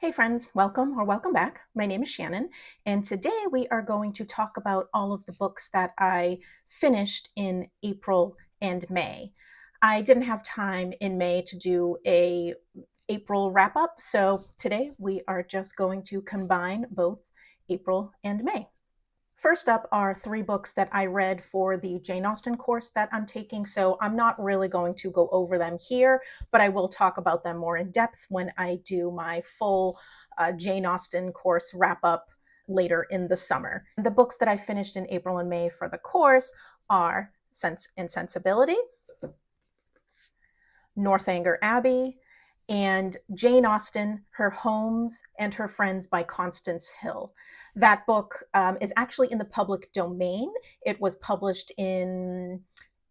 Hey friends, welcome or welcome back. My name is Shannon, and today we are going to talk about all of the books that I finished in April and May. I didn't have time in May to do a April wrap up, so today we are just going to combine both April and May. First up are three books that I read for the Jane Austen course that I'm taking, so I'm not really going to go over them here, but I will talk about them more in depth when I do my full Jane Austen course wrap up later in the summer. The books that I finished in April and May for the course are Sense and Sensibility, Northanger Abbey, and Jane Austen, Her Homes and Her Friends by Constance Hill. That book is actually in the public domain. It was published in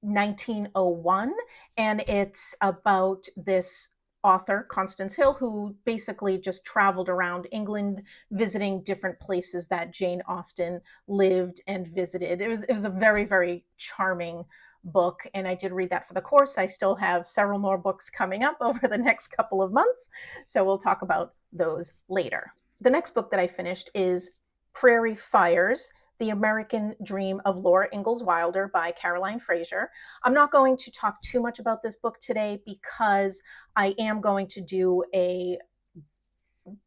1901, and it's about this author, Constance Hill, who basically just traveled around England visiting different places that Jane Austen lived and visited. It was a very, very charming book, and I did read that for the course. I still have several more books coming up over the next couple of months, so we'll talk about those later. The next book that I finished is Prairie Fires, The American Dream of Laura Ingalls Wilder by Caroline Fraser. I'm not going to talk too much about this book today because I am going to do a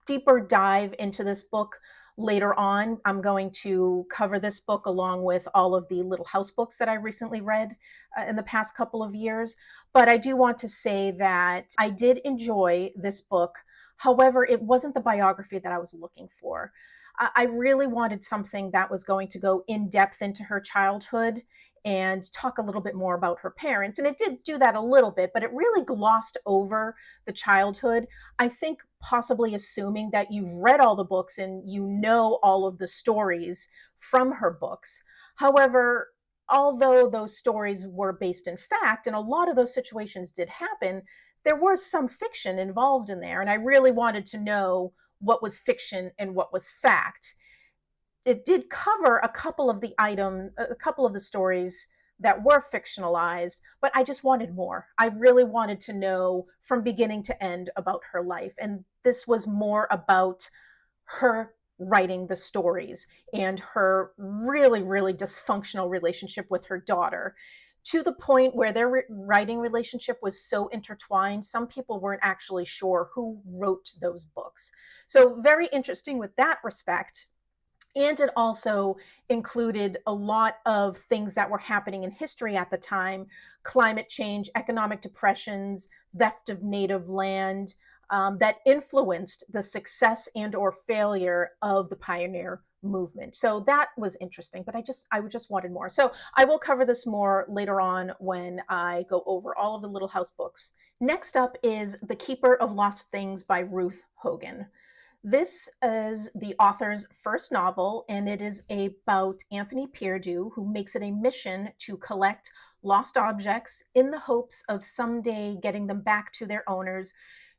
deeper dive into this book later on. I'm going to cover this book along with all of the Little House books that I recently read in the past couple of years. But I do want to say that I did enjoy this book. However, it wasn't the biography that I was looking for. I really wanted something that was going to go in depth into her childhood and talk a little bit more about her parents. And it did do that a little bit, but it really glossed over the childhood. I think possibly assuming that you've read all the books and you know all of the stories from her books. However, although those stories were based in fact, and a lot of those situations did happen, there was some fiction involved in there. And I really wanted to know what was fiction and what was fact. It did cover a couple of the stories that were fictionalized, but I just wanted more. I really wanted to know from beginning to end about her life. And this was more about her writing the stories and her really, really dysfunctional relationship with her daughter, to the point where their writing relationship was so intertwined, some people weren't actually sure who wrote those books. So very interesting with that respect. And it also included a lot of things that were happening in history at the time: climate change, economic depressions, theft of native land, that influenced the success and or failure of the pioneer movement. So that was interesting, but I just wanted more. So I will cover this more later on when I go over all of the Little House books. Next up is The Keeper of Lost Things by Ruth Hogan. This is the author's first novel, and it is about Anthony Perdue, who makes it a mission to collect lost objects in the hopes of someday getting them back to their owners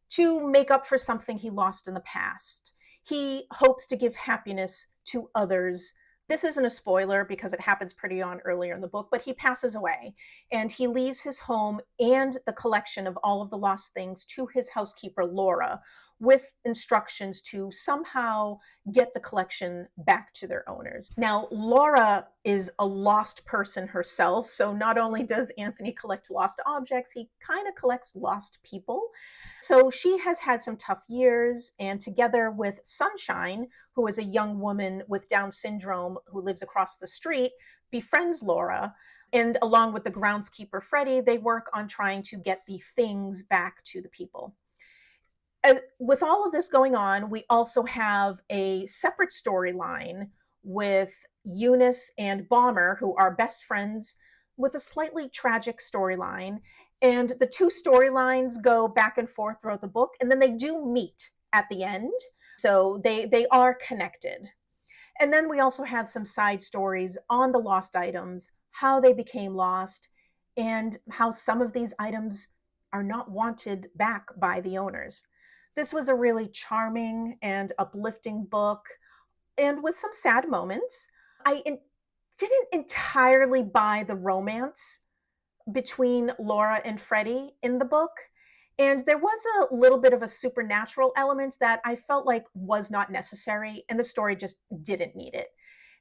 to make up for something he lost in the past. He hopes to give happiness to others. This isn't a spoiler because it happens pretty on earlier in the book, but he passes away and he leaves his home and the collection of all of the lost things to his housekeeper, Laura, with instructions to somehow get the collection back to their owners. Now, Laura is a lost person herself, so not only does Anthony collect lost objects, he kind of collects lost people. So she has had some tough years, and together with Sunshine, who is a young woman with Down syndrome who lives across the street, befriends Laura. And along with the groundskeeper, Freddie, they work on trying to get the things back to the people. With all of this going on, we also have a separate storyline with Eunice and Bomber, who are best friends, with a slightly tragic storyline. And the two storylines go back and forth throughout the book, and then they do meet at the end. So they are connected. And then we also have some side stories on the lost items, how they became lost, and how some of these items are not wanted back by the owners. This was a really charming and uplifting book, and with some sad moments. Didn't entirely buy the romance between Laura and Freddie in the book. And there was a little bit of a supernatural element that I felt like was not necessary, and the story just didn't need it.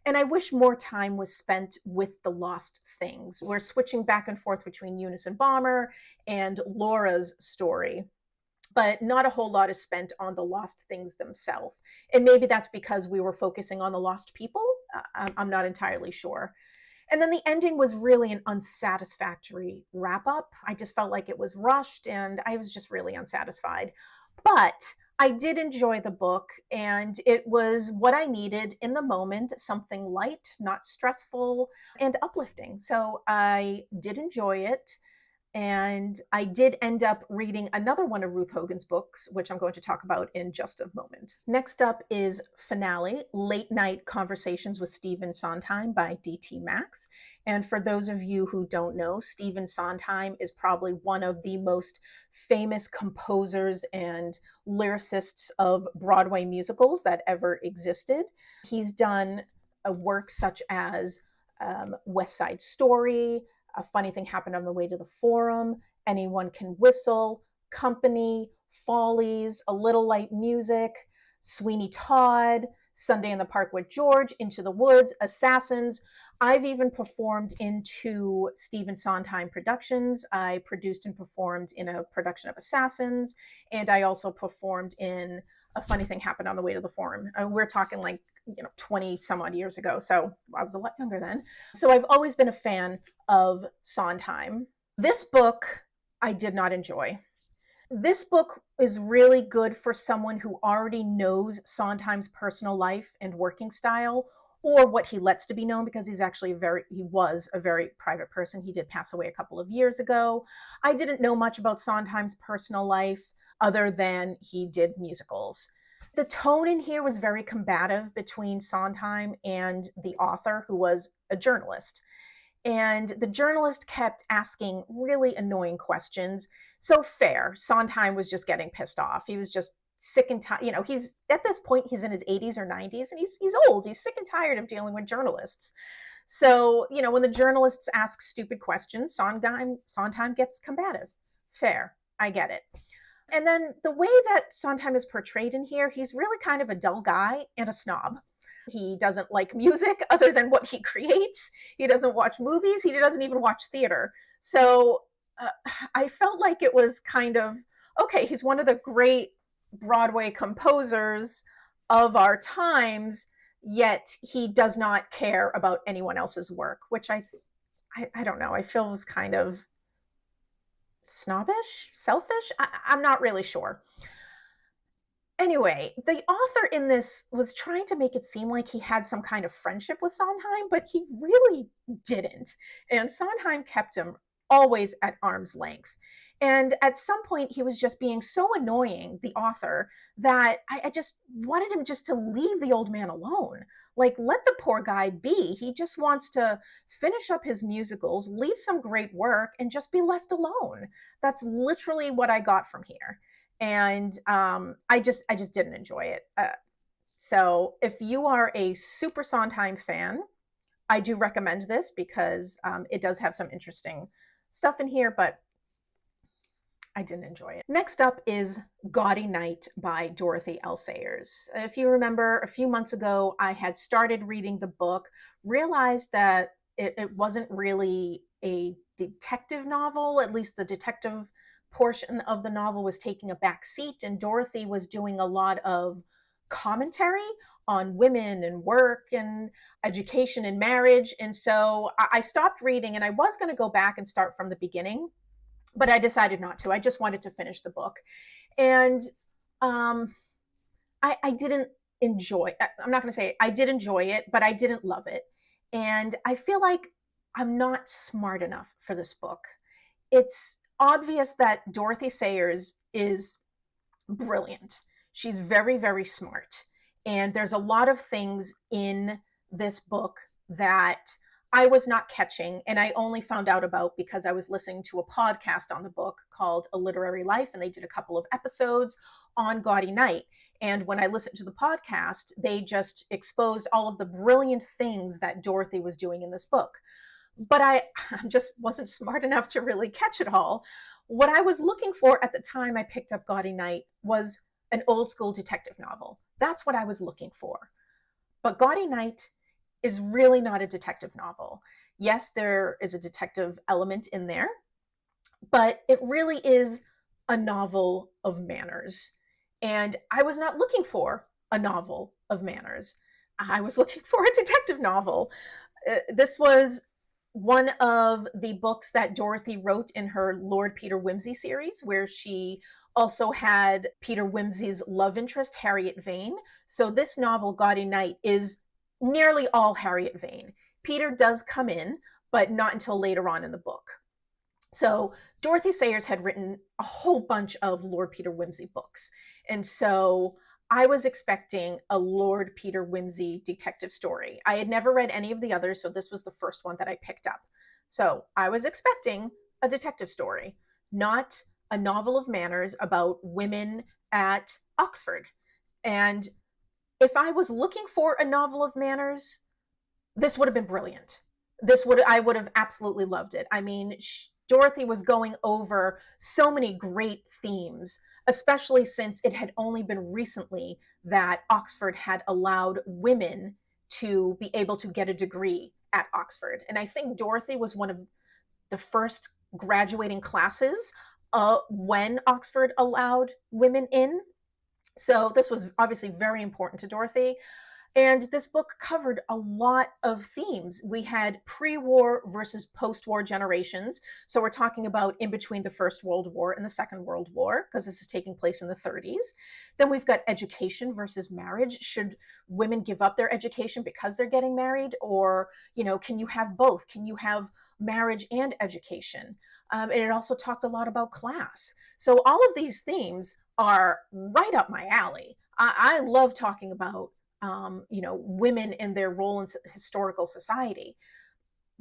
And I wish more time was spent with the lost things. We're switching back and forth between Eunice and Bomber and Laura's story, but not a whole lot is spent on the lost things themselves. And maybe that's because we were focusing on the lost people. I'm not entirely sure. And then the ending was really an unsatisfactory wrap up. I just felt like it was rushed and I was just really unsatisfied. But I did enjoy the book, and it was what I needed in the moment, something light, not stressful, and uplifting. So I did enjoy it. And I did end up reading another one of Ruth Hogan's books, which I'm going to talk about in just a moment. Next up is Finale, Late Night Conversations with Stephen Sondheim by D.T. Max. And for those of you who don't know, Stephen Sondheim is probably one of the most famous composers and lyricists of Broadway musicals that ever existed. He's done work such as West Side Story, A Funny Thing Happened on the Way to the Forum, Anyone Can Whistle, Company, Follies, A Little Light Music, Sweeney Todd, Sunday in the Park with George, Into the Woods, Assassins. I've even performed into Stephen Sondheim productions. I produced and performed in a production of Assassins, and I also performed in A Funny Thing Happened on the Way to the Forum. We're talking like 20 some odd years ago, so I was a lot younger then. So I've always been a fan of Sondheim. This book I did not enjoy. This book is really good for someone who already knows Sondheim's personal life and working style, or what he lets to be known, because he was a very private person. He did pass away a couple of years ago. I didn't know much about Sondheim's personal life other than he did musicals. The tone in here was very combative between Sondheim and the author, who was a journalist. And the journalist kept asking really annoying questions. So fair, Sondheim was just getting pissed off. He was just sick and tired. He's at this point, he's in his 80s or 90s, and he's old. He's sick and tired of dealing with journalists. So, when the journalists ask stupid questions, Sondheim gets combative. Fair, I get it. And then the way that Sondheim is portrayed in here, he's really kind of a dull guy and a snob. He doesn't like music other than what he creates. He doesn't watch movies. He doesn't even watch theater. So I felt like it was kind of, okay, he's one of the great Broadway composers of our times, yet he does not care about anyone else's work, which I don't know. I feel was kind of snobbish, selfish. I'm not really sure. Anyway, the author in this was trying to make it seem like he had some kind of friendship with Sondheim, but he really didn't. And Sondheim kept him always at arm's length. And at some point, he was just being so annoying, the author, that I just wanted him just to leave the old man alone. Like, let the poor guy be. He just wants to finish up his musicals, leave some great work, and just be left alone. That's literally what I got from here. And I just didn't enjoy it. So if you are a super Sondheim fan, I do recommend this, because it does have some interesting stuff in here, but I didn't enjoy it. Next up is Gaudy Night by Dorothy L. Sayers. If you remember, a few months ago, I had started reading the book, realized that it wasn't really a detective novel. At least the detective portion of the novel was taking a back seat, and Dorothy was doing a lot of commentary on women and work and education and marriage. And so I stopped reading, and I was going to go back and start from the beginning, but I decided not to. I just wanted to finish the book. And I didn't enjoy, I'm not going to say I did enjoy it, but I didn't love it. And I feel like I'm not smart enough for this book. It's obvious that Dorothy Sayers is brilliant. She's very, very smart. And there's a lot of things in this book that I was not catching, and I only found out about because I was listening to a podcast on the book called A Literary Life, and they did a couple of episodes on Gaudy Night. And when I listened to the podcast, they just exposed all of the brilliant things that Dorothy was doing in this book. But I just wasn't smart enough to really catch it all. What I was looking for at the time I picked up Gaudy Night was an old school detective novel. That's what I was looking for. But Gaudy Night is really not a detective novel. Yes, there is a detective element in there, but it really is a novel of manners. And I was not looking for a novel of manners. I was looking for a detective novel. This was one of the books that Dorothy wrote in her Lord Peter Wimsey series, where she also had Peter Wimsey's love interest, Harriet Vane. So this novel, Gaudy Night, is nearly all Harriet Vane. Peter does come in, but not until later on in the book. So Dorothy Sayers had written a whole bunch of Lord Peter Wimsey books. And so I was expecting a Lord Peter Wimsey detective story. I had never read any of the others, so this was the first one that I picked up. So I was expecting a detective story, not a novel of manners about women at Oxford. And if I was looking for a novel of manners, this would have been brilliant. I would have absolutely loved it. I mean, Dorothy was going over so many great themes, especially since it had only been recently that Oxford had allowed women to be able to get a degree at Oxford. And I think Dorothy was one of the first graduating classes when Oxford allowed women in. So this was obviously very important to Dorothy. And this book covered a lot of themes. We had pre-war versus post-war generations. So we're talking about in between the First World War and the Second World War, because this is taking place in the 30s. Then we've got education versus marriage. Should women give up their education because they're getting married? Or, can you have both? Can you have marriage and education? And it also talked a lot about class. So all of these themes are right up my alley. I love talking about women and their role in historical society.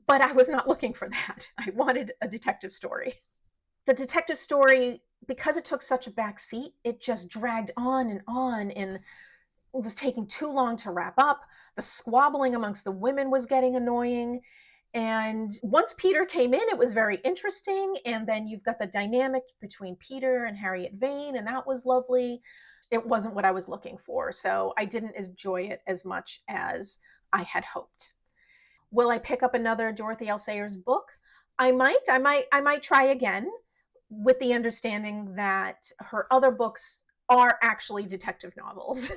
But I was not looking for that. I wanted a detective story. The detective story, because it took such a back seat, it just dragged on, and it was taking too long to wrap up. The squabbling amongst the women was getting annoying. And once Peter came in, it was very interesting. And then you've got the dynamic between Peter and Harriet Vane, and that was lovely. It wasn't what I was looking for, so I didn't enjoy it as much as I had hoped. Will I pick up another Dorothy L. Sayers book? I might try again, with the understanding that her other books are actually detective novels.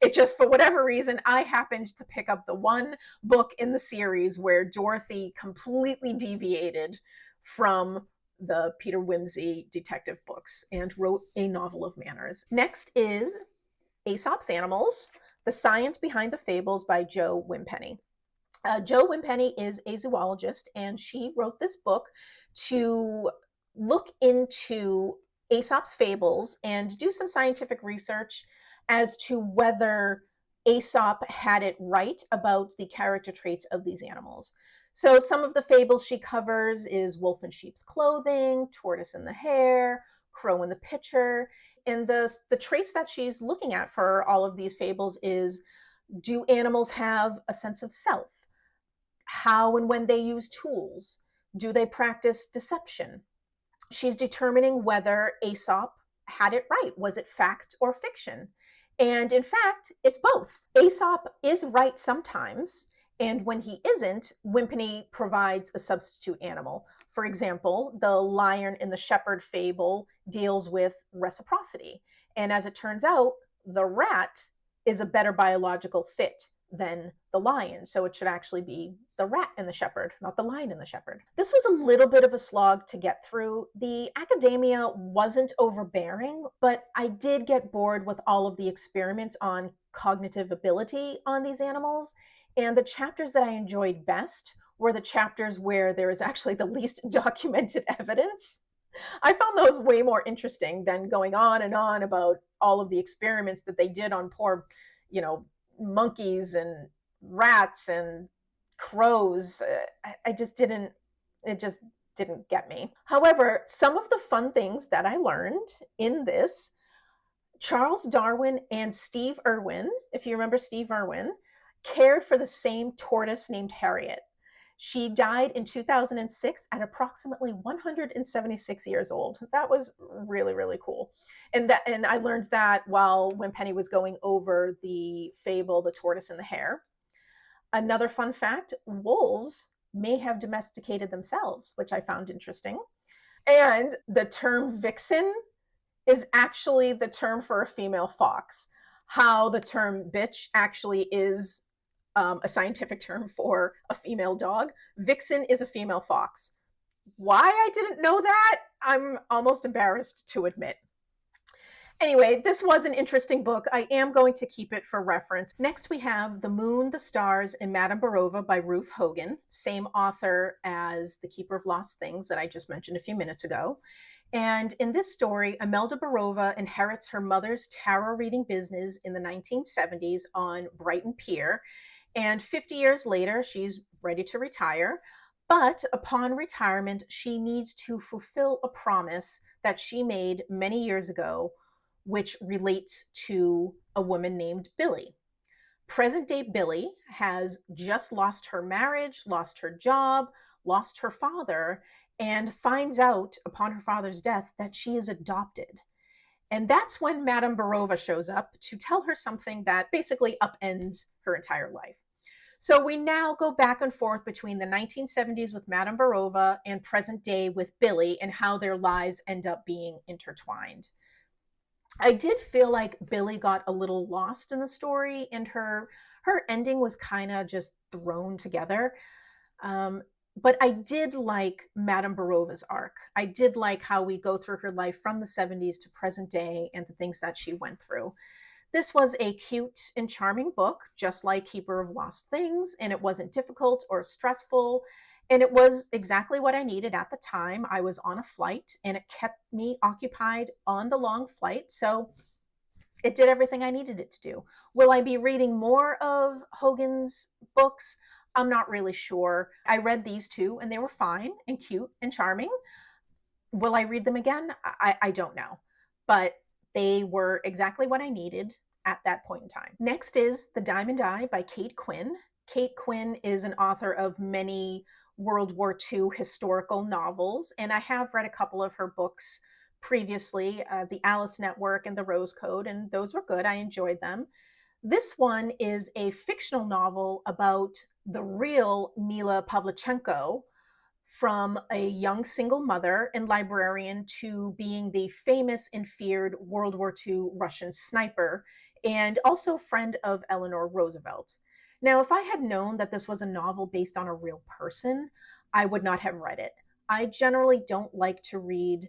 It just, for whatever reason, I happened to pick up the one book in the series where Dorothy completely deviated from the Peter Wimsey detective books and wrote a novel of manners. Next is Aesop's Animals, The Science Behind the Fables by Jo Wimpenny. Jo Wimpenny is a zoologist, and she wrote this book to look into Aesop's fables and do some scientific research as to whether Aesop had it right about the character traits of these animals. So some of the fables she covers is wolf in sheep's clothing, tortoise in the hare, crow in the pitcher. And the traits that she's looking at for all of these fables is, do animals have a sense of self? How and when they use tools? Do they practice deception? She's determining whether Aesop had it right. Was it fact or fiction? And in fact, it's both. Aesop is right sometimes, and when he isn't, Wimpenny provides a substitute animal. For example, the lion in the shepherd fable deals with reciprocity. And as it turns out, the rat is a better biological fit than the lion. So it should actually be the rat and the shepherd, not the lion and the shepherd. This was a little bit of a slog to get through. The academia wasn't overbearing, but I did get bored with all of the experiments on cognitive ability on these animals. And the chapters that I enjoyed best were the chapters where there is actually the least documented evidence. I found those way more interesting than going on and on about all of the experiments that they did on poor, monkeys and rats and crows. It just didn't get me. However, some of the fun things that I learned in this, Charles Darwin and Steve Irwin, if you remember Steve Irwin, cared for the same tortoise named Harriet. She died in 2006 at approximately 176 years old. That was really, really cool. And I learned that while Wimpenny was going over the fable, The Tortoise and the Hare. Another fun fact, wolves may have domesticated themselves, which I found interesting. And the term vixen is actually the term for a female fox. How the term bitch actually is a scientific term for a female dog. Vixen is a female fox. Why I didn't know that, I'm almost embarrassed to admit. Anyway, this was an interesting book. I am going to keep it for reference. Next, we have The Moon, the Stars, and Madame Burova by Ruth Hogan, same author as The Keeper of Lost Things that I just mentioned a few minutes ago. And in this story, Imelda Burova inherits her mother's tarot reading business in the 1970s on Brighton Pier. And 50 years later, she's ready to retire. But upon retirement, she needs to fulfill a promise that she made many years ago, which relates to a woman named Billy. Present day Billy has just lost her marriage, lost her job, lost her father, and finds out upon her father's death that she is adopted. And that's when Madame Burova shows up to tell her something that basically upends her entire life. So we now go back and forth between the 1970s with Madame Burova and present day with Billy and how their lives end up being intertwined. I did feel like Billy got a little lost in the story, and her ending was kind of just thrown together. But I did like Madame Burova's arc. I did like how we go through her life from the 70s to present day and the things that she went through. This was a cute and charming book, just like Keeper of Lost Things, and it wasn't difficult or stressful. And it was exactly what I needed at the time. I was on a flight and it kept me occupied on the long flight. So it did everything I needed it to do. Will I be reading more of Hogan's books? I'm not really sure. I read these two and they were fine and cute and charming. Will I read them again? I don't know. But they were exactly what I needed at that point in time. Next is The Diamond Eye by Kate Quinn. Kate Quinn is an author of many World War II historical novels, and I have read a couple of her books previously, The Alice Network and The Rose Code, and those were good. I enjoyed them. This one is a fictional novel about the real Mila Pavlichenko, from a young single mother and librarian to being the famous and feared World War II Russian sniper, and also friend of Eleanor Roosevelt. Now, if I had known that this was a novel based on a real person, I would not have read it. I generally don't like to read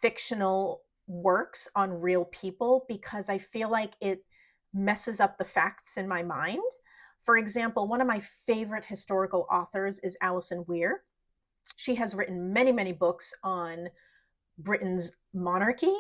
fictional works on real people because I feel like it messes up the facts in my mind. For example, one of my favorite historical authors is Alison Weir. She has written many, many books on Britain's monarchy.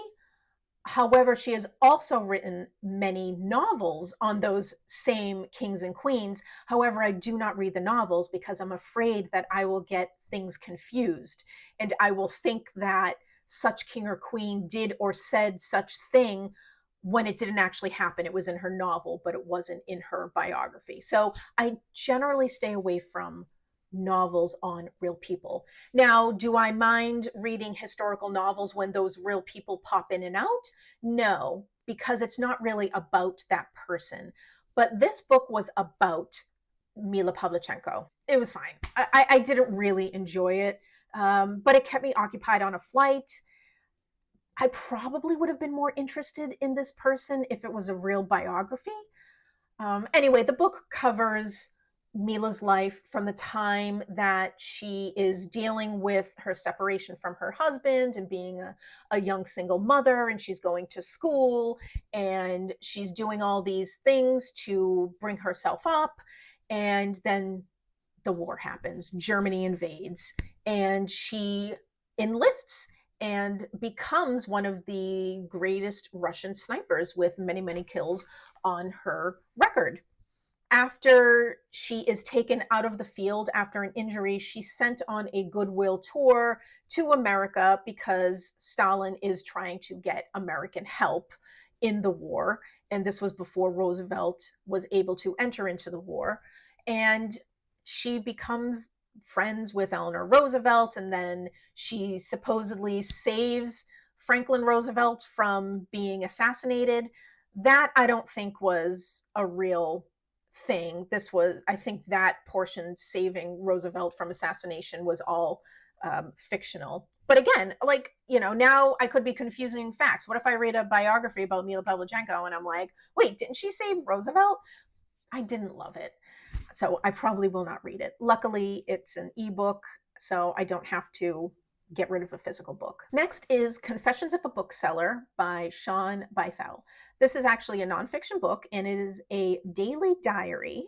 However, she has also written many novels on those same kings and queens. However, I do not read the novels because I'm afraid that I will get things confused and I will think that such king or queen did or said such thing when it didn't actually happen. It was in her novel, but it wasn't in her biography. So I generally stay away from novels on real people. Now, do I mind reading historical novels when those real people pop in and out? No, because it's not really about that person. But this book was about Mila Pavlichenko. It was fine. I didn't really enjoy it, but it kept me occupied on a flight. I probably would have been more interested in this person if it was a real biography. Anyway, the book covers Mila's life from the time that she is dealing with her separation from her husband and being a young single mother, and she's going to school and she's doing all these things to bring herself up. And then the war happens. Germany invades and she enlists and becomes one of the greatest Russian snipers with many, many kills on her record. After she is taken out of the field after an injury, she's sent on a goodwill tour to America because Stalin is trying to get American help in the war. And this was before Roosevelt was able to enter into the war. And she becomes friends with Eleanor Roosevelt, and then she supposedly saves Franklin Roosevelt from being assassinated. That I don't think was a real thing. This was, I think that portion, saving Roosevelt from assassination, was all fictional. But again, like, now I could be confusing facts. What if I read a biography about Mila Pavlichenko and I'm like, wait, didn't she save Roosevelt? I didn't love it. So I probably will not read it. Luckily, it's an ebook, so I don't have to get rid of a physical book. Next is Confessions of a Bookseller by Shaun Bythell. This is actually a nonfiction book, and it is a daily diary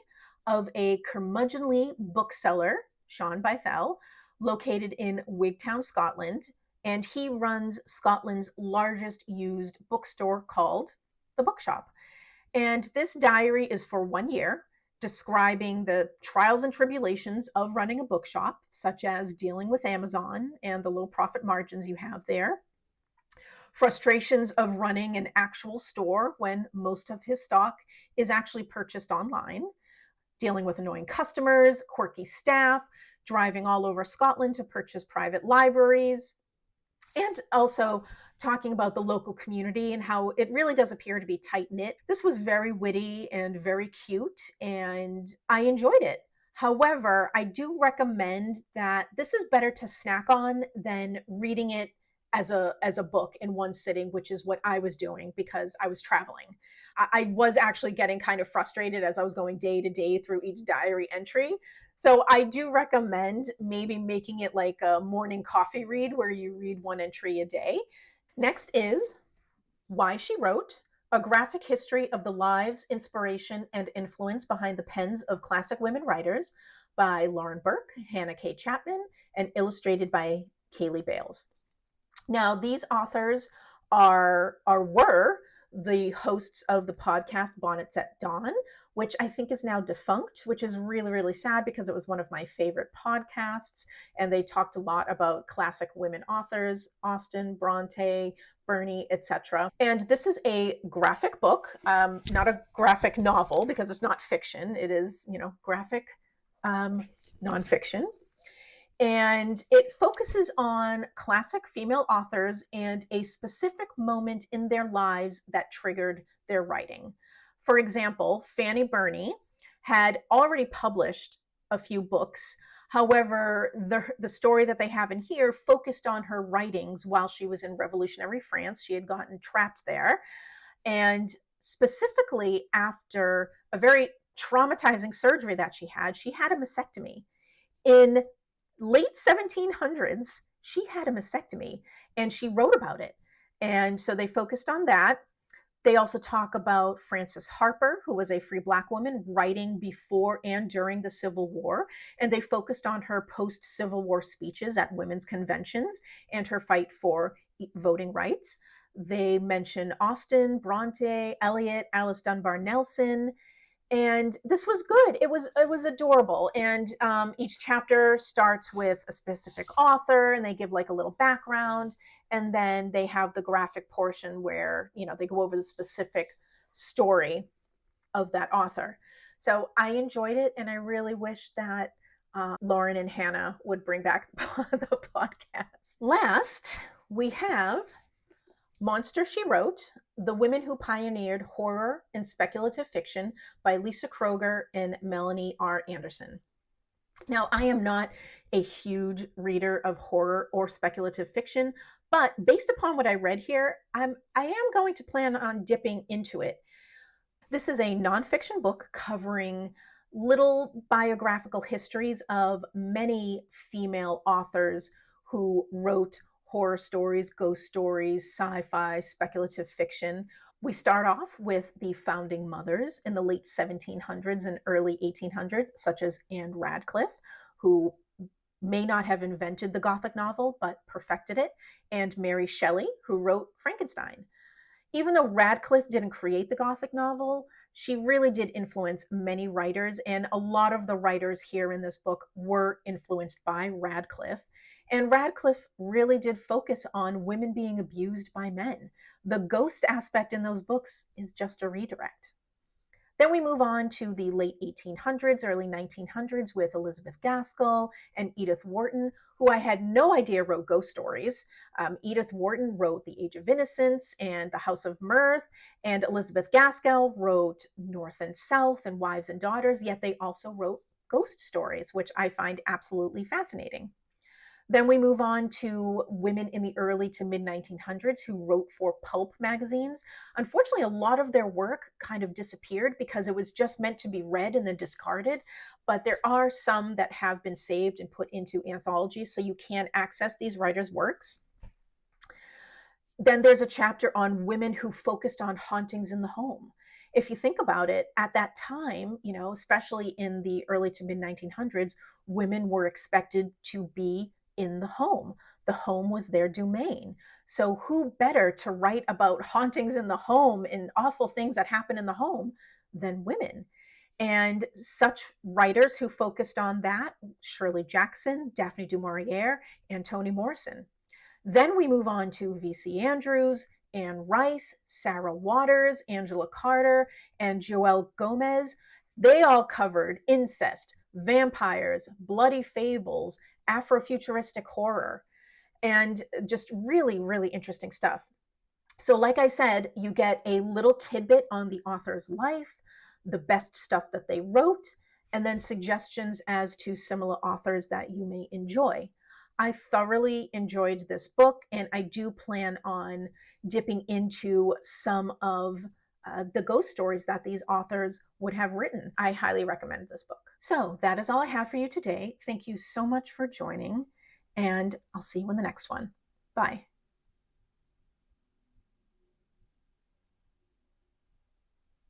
of a curmudgeonly bookseller, Shaun Bythell, located in Wigtown, Scotland, and he runs Scotland's largest used bookstore called The Bookshop. And this diary is for 1 year, describing the trials and tribulations of running a bookshop, such as dealing with Amazon and the low profit margins you have there, frustrations of running an actual store when most of his stock is actually purchased online, dealing with annoying customers, quirky staff, driving all over Scotland to purchase private libraries, and also talking about the local community and how it really does appear to be tight-knit. This was very witty and very cute, and I enjoyed it. However, I do recommend that this is better to snack on than reading it as a book in one sitting, which is what I was doing because I was traveling. I was actually getting kind of frustrated as I was going day to day through each diary entry. So I do recommend maybe making it like a morning coffee read where you read one entry a day. Next is Why She Wrote, a graphic history of the lives, inspiration, and influence behind the pens of classic women writers by Lauren Burke, Hannah K. Chapman, and illustrated by Kaylee Bales. Now, these authors were the hosts of the podcast Bonnets at Dawn, which I think is now defunct, which is really, really sad because it was one of my favorite podcasts. And they talked a lot about classic women authors, Austen, Bronte, Burney, etc. And this is a graphic book, not a graphic novel because it's not fiction. It is, graphic nonfiction. And it focuses on classic female authors and a specific moment in their lives that triggered their writing. For example, Fanny Burney had already published a few books. However, the story that they have in here focused on her writings while she was in revolutionary France. She had gotten trapped there. And specifically after a very traumatizing surgery that she had a mastectomy. In late 1700s, she had a mastectomy and she wrote about it. And so they focused on that. They also talk about Frances Harper, who was a free Black woman writing before and during the Civil War. And they focused on her post-Civil War speeches at women's conventions and her fight for voting rights. They mention Austen, Bronte, Eliot, Alice Dunbar Nelson, and this was good. It was adorable. And each chapter starts with a specific author, and they give like a little background, and then they have the graphic portion where they go over the specific story of that author. So I enjoyed it, and I really wish that Lauren and Hannah would bring back the podcast. Last, we have Monster She Wrote, The Women Who Pioneered Horror and Speculative Fiction by Lisa Kroger and Melanie R. Anderson. Now, I am not a huge reader of horror or speculative fiction, but based upon what I read here, I am going to plan on dipping into it. This is a nonfiction book covering little biographical histories of many female authors who wrote horror stories, ghost stories, sci-fi, speculative fiction. We start off with the founding mothers in the late 1700s and early 1800s, such as Anne Radcliffe, who may not have invented the Gothic novel, but perfected it, and Mary Shelley, who wrote Frankenstein. Even though Radcliffe didn't create the Gothic novel, she really did influence many writers, and a lot of the writers here in this book were influenced by Radcliffe. And Radcliffe really did focus on women being abused by men. The ghost aspect in those books is just a redirect. Then we move on to the late 1800s, early 1900s with Elizabeth Gaskell and Edith Wharton, who I had no idea wrote ghost stories. Edith Wharton wrote The Age of Innocence and The House of Mirth, and Elizabeth Gaskell wrote North and South and Wives and Daughters, yet they also wrote ghost stories, which I find absolutely fascinating. Then we move on to women in the early to mid 1900s who wrote for pulp magazines. Unfortunately, a lot of their work kind of disappeared because it was just meant to be read and then discarded. But there are some that have been saved and put into anthologies, so you can access these writers' works. Then there's a chapter on women who focused on hauntings in the home. If you think about it, at that time, especially in the early to mid 1900s, women were expected to be in the home. The home was their domain. So who better to write about hauntings in the home and awful things that happen in the home than women? And such writers who focused on that, Shirley Jackson, Daphne du Maurier, and Toni Morrison. Then we move on to V.C. Andrews, Anne Rice, Sarah Waters, Angela Carter, and Joelle Gomez. They all covered incest, vampires, bloody fables, Afrofuturistic horror, and just really, really interesting stuff. So, like I said, you get a little tidbit on the author's life, the best stuff that they wrote, and then suggestions as to similar authors that you may enjoy. I thoroughly enjoyed this book, and I do plan on dipping into some of the ghost stories that these authors would have written. I highly recommend this book. So that is all I have for you today. Thank you so much for joining, and I'll see you in the next one. Bye.